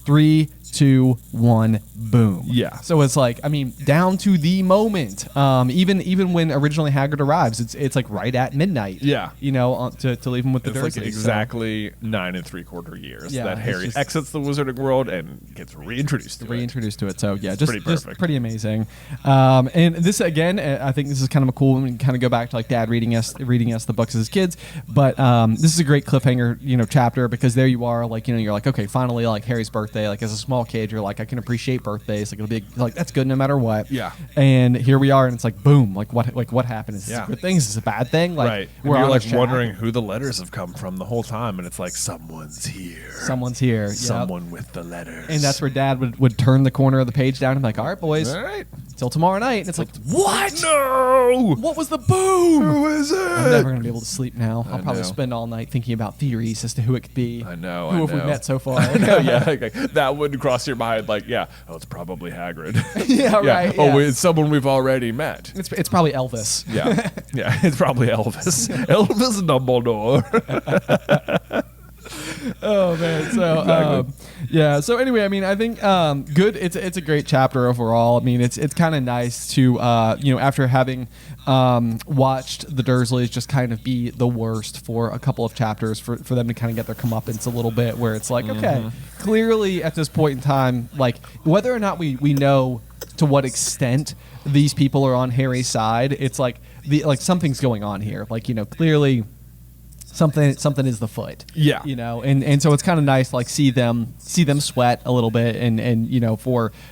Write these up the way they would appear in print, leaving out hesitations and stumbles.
3, 2, 1, boom. Yeah. So it's like, I mean, down to the moment. Even when originally Hagrid arrives, it's like right at midnight. Yeah. You know, to leave him with the It's Dursleys. like exactly 9 3/4 years Yeah, that it's Harry just- exits the Wizarding World and gets reintroduced to it. So yeah, pretty just perfect. pretty amazing. And this again, I think this is kind of a cool one. We can kind of go back to like Dad reading us the books as kids. But this is a great cliffhanger, chapter, because there you are, like, you're like, okay, finally, like Harry's birthday. Like as a small kid, you're like, I can appreciate birthdays. Like it'll be like that's good no matter what. Yeah. And here we are, and it's like boom, like what happened? Is this Yeah. a good thing? Is this a bad thing? Like Right. we're You're on like a track. wondering who the letters have come from the whole time, and it's like someone's here. Someone's here. Yep. Someone with the letters. And that's where Dad would turn the corner of the page down and be like, all right, boys, All right. till tomorrow night. And it's like, what? No! What was the boom? Who is it? I'm never going to be able to sleep now. I'll probably know. spend all night thinking about theories as to who it could be. I know. Who I have we know. met so far? No, yeah, like, that would cross your mind. Like, yeah, oh, it's probably Hagrid. Yeah, right. Oh, yeah. it's someone we've already met. It's probably Elvis. Yeah, yeah, it's probably Elvis. Elvis Dumbledore. Oh man. So Exactly. yeah. So anyway, I mean, I think good. It's a great chapter overall. I mean, it's kind of nice to after having watched the Dursleys just kind of be the worst for a couple of chapters, for them to kind of get their comeuppance a little bit, where it's like, okay, clearly at this point in time, like whether or not we know to what extent these people are on Harry's side, it's like something's going on here. Like, clearly something is the foot. Yeah. And so it's kind of nice to like see them sweat a little bit, and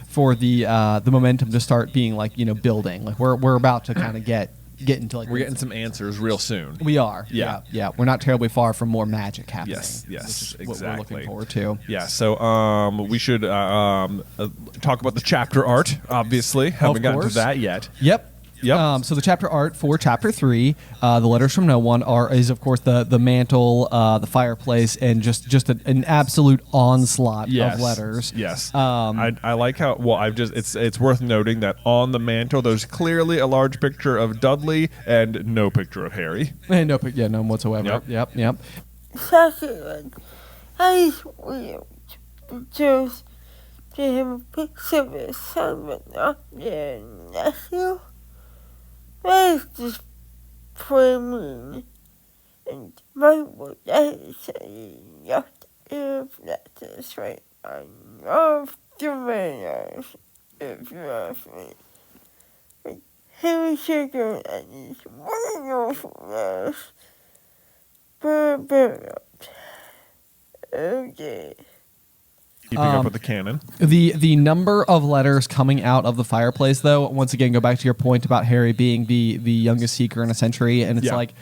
for the momentum to start being like, building. Like we're about to kind of get into like We're getting some answers real soon. we are. Yeah. Yeah. We're not terribly far from more magic happening. Yes, which is what exactly. we're looking forward to. Yeah, so we should talk about the chapter art, obviously. Haven't gotten to course. that yet. Yep. Yep. So the chapter art for chapter 3, the letters from no one, is of course the mantle, the fireplace, and just an absolute onslaught Yes. of letters. Yes. I like how it's worth noting that on the mantle there's clearly a large picture of Dudley and no picture of Harry. And none whatsoever. Yep. Second, I will choose to have a picture of his son, but not their nephew. What is this framing? And my word, that is saying, yes, if that is right, I love the manners, if you ask me. But Harry Sugar and his wonderful manners. Okay. Keeping up with the canon. The number of letters coming out of the fireplace, though, once again, go back to your point about Harry being the youngest seeker in a century, and it's Yeah. like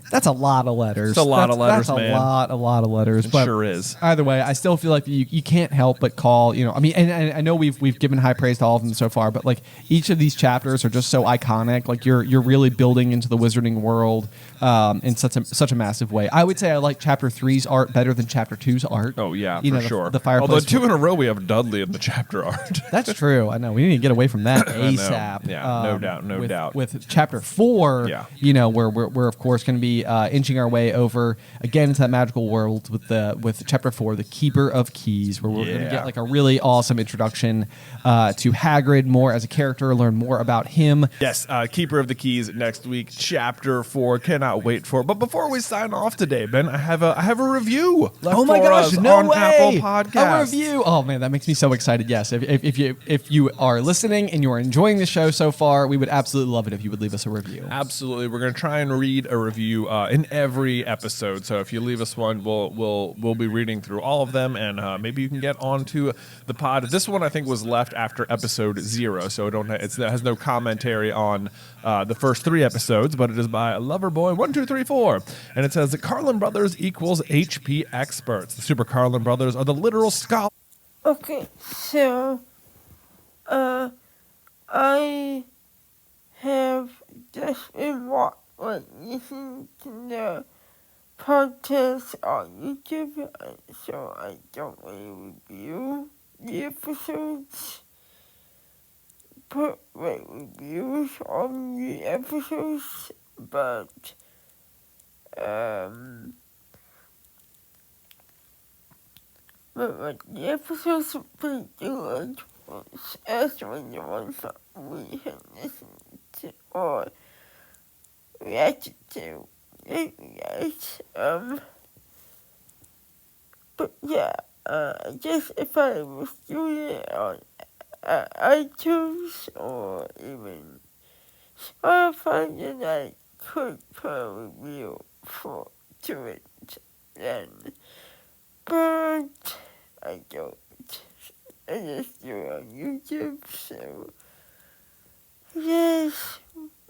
that's a lot of letters. It's a lot of letters, that's man. a lot of letters. It but sure is. Either way, I still feel like you can't help but call, I mean, and I know we've given high praise to all of them so far, but like each of these chapters are just so iconic. Like you're really building into the Wizarding world in such a massive way. I would say I like chapter 3's art better than chapter 2's art. Oh yeah, You for know, sure. The fireplace. Although 2 in a row we have Dudley in the chapter art. That's true. I know. We need to get away from that know. ASAP. Yeah, no doubt, no doubt. With chapter 4, Yeah. we're of course going to be inching our way over again into that magical world with chapter 4, the Keeper of Keys, where we're going to Yeah. get like a really awesome introduction to Hagrid more as a character, learn more about him. Yes, Keeper of the Keys next week, chapter 4. Cannot wait for it. But before we sign off today, Ben, I have a review. Left Oh my for gosh! us No on way! Apple Podcasts. A review. Oh man, that makes me so excited. Yes, if you are listening and you are enjoying the show so far, we would absolutely love it if you would leave us a review. Absolutely, we're going to try and read a review in every episode. So if you leave us one, we'll be reading through all of them, and maybe you can get onto the pod. This one I think was left after episode 0, so it has no commentary on the first 3 episodes, but it is by Loverboy1234, and it says that Carlin Brothers equals HP experts. The Super Carlin Brothers are the literal scholars. Okay, so, I have just been listening to the podcast on YouTube, so I don't really review the episodes, put reviews on the episodes, but, but the episodes are pretty good, especially the ones that we have listened to or reacted to. Yes, but yeah, I guess if I was doing it on iTunes or even Spotify, then I could put a review to it then. But I don't. I just do it on YouTube, so yes,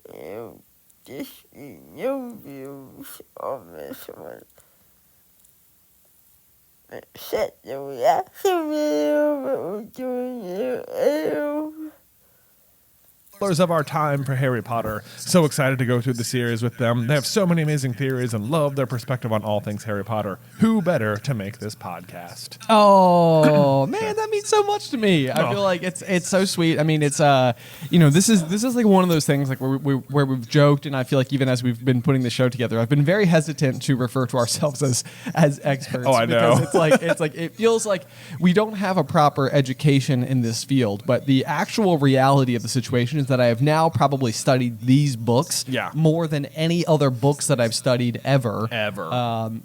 it'll just be no views on this one. Except the reaction video that we're doing here. Of our time for Harry Potter. So excited to go through the series with them. They have so many amazing theories and love their perspective on all things Harry Potter. Who better to make this podcast? Oh man, that means so much to me. I feel like it's so sweet. I mean, it's this is like one of those things like where we've joked, and I feel like even as we've been putting the show together, I've been very hesitant to refer to ourselves as experts. Oh, I know. Because it feels like we don't have a proper education in this field, but the actual reality of the situation is that I have now probably studied these books more than any other books that I've studied ever.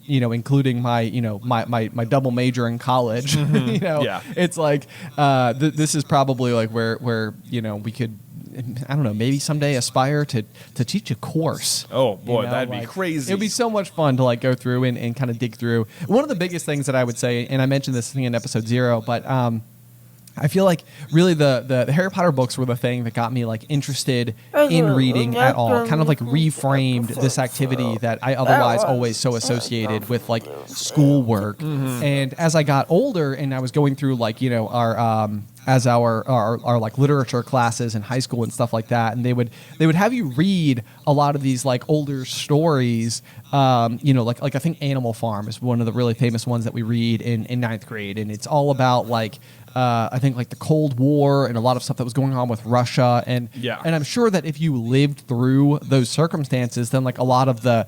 Including my double major in college. It's like this is probably like where we could, I don't know, maybe someday aspire to teach a course. Oh boy, that'd be crazy. It would be so much fun to like go through and kind of dig through. One of the biggest things that I would say, and I mentioned this thing in episode 0, but I feel like really the Harry Potter books were the thing that got me like interested in reading at all. Kind of like reframed this activity that I otherwise always so associated with like schoolwork. Mm-hmm. And as I got older and I was going through like our like literature classes in high school and stuff like that, and they would have you read a lot of these like older stories. Like I think Animal Farm is one of the really famous ones that we read in ninth grade, and it's all about like I think like the Cold War and a lot of stuff that was going on with Russia, and I'm sure that if you lived through those circumstances, then like a lot of the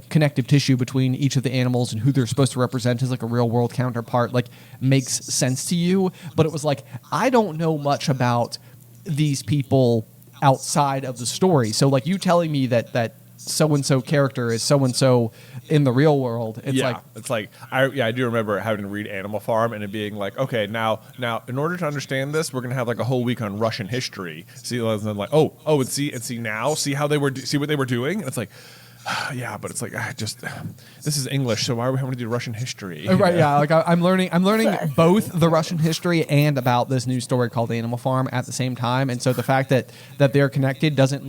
connective tissue between each of the animals and who they're supposed to represent as like a real world counterpart like makes sense to you. But it was like, I don't know much about these people outside of the story. So like you telling me that so-and-so character is so-and-so in the real world. It's like I do remember having to read Animal Farm and it being like, okay, now in order to understand this, we're gonna have like a whole week on Russian history. See, and then like and see how they were see what they were doing. And it's like, yeah, but it's like this is English, so why are we having to do Russian history? Right? Yeah, like I'm learning both the Russian history and about this new story called Animal Farm at the same time, and so the fact that they're connected doesn't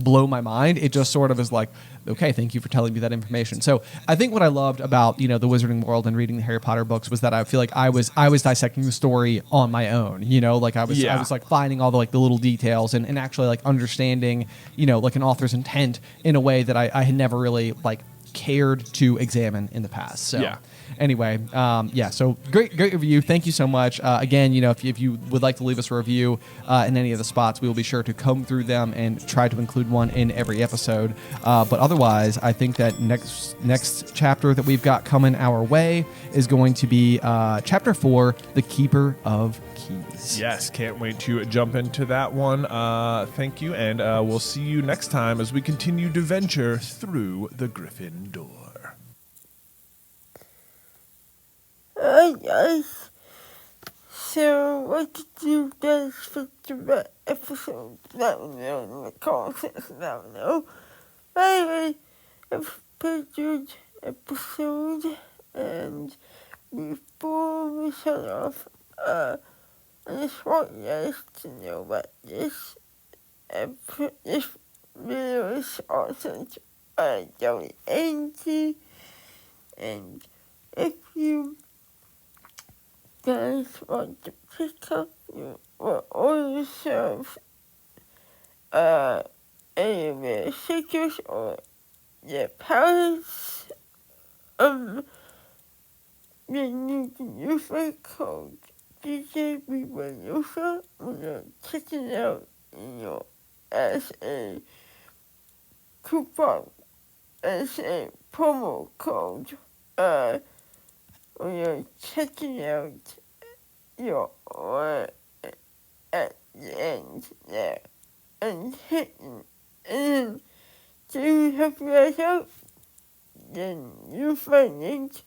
blow my mind. It just sort of is like, okay, thank you for telling me that information. So I think what I loved about the Wizarding world and reading the Harry Potter books was that I feel like I was dissecting the story on my own. I was like finding all the little details and actually like understanding like an author's intent in a way that I had never really like cared to examine in the past. So anyway, so great review. Thank you so much. Again, if you would like to leave us a review in any of the spots, we will be sure to comb through them and try to include one in every episode. But otherwise, I think that next chapter that we've got coming our way is going to be chapter 4, The Keeper of Keys. Yes, can't wait to jump into that one. Thank you, and we'll see you next time as we continue to venture through the GriffinDoor. Hi guys. So what did you guys think about episode? Let me know in the comment section down below. Anyway, it's a pretty good episode, and before we shut off, I just want you guys to know that this video is sponsored by Joey Angie, and if you guys want to pick up your order yourself any of their stickers or their palettes, then you can use my code DJBRadioShow when you're checking out as a coupon, as a promo code. when you're checking out your order at the end there and hitting and to help yourself, then you find it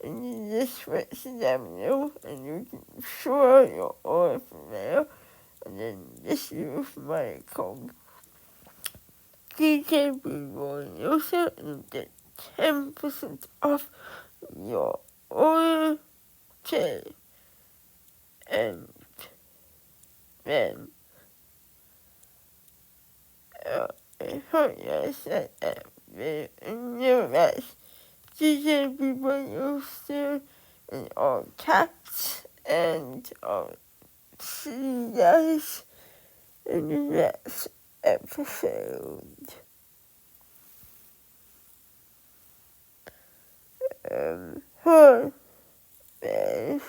and you just let them know and you can store your order from there and then just use my code DKB1 user and get 10% off your order today. And then I hope you said that and know that DKB1 user in all caps and I'll see you guys in the next episode. Hi, guys.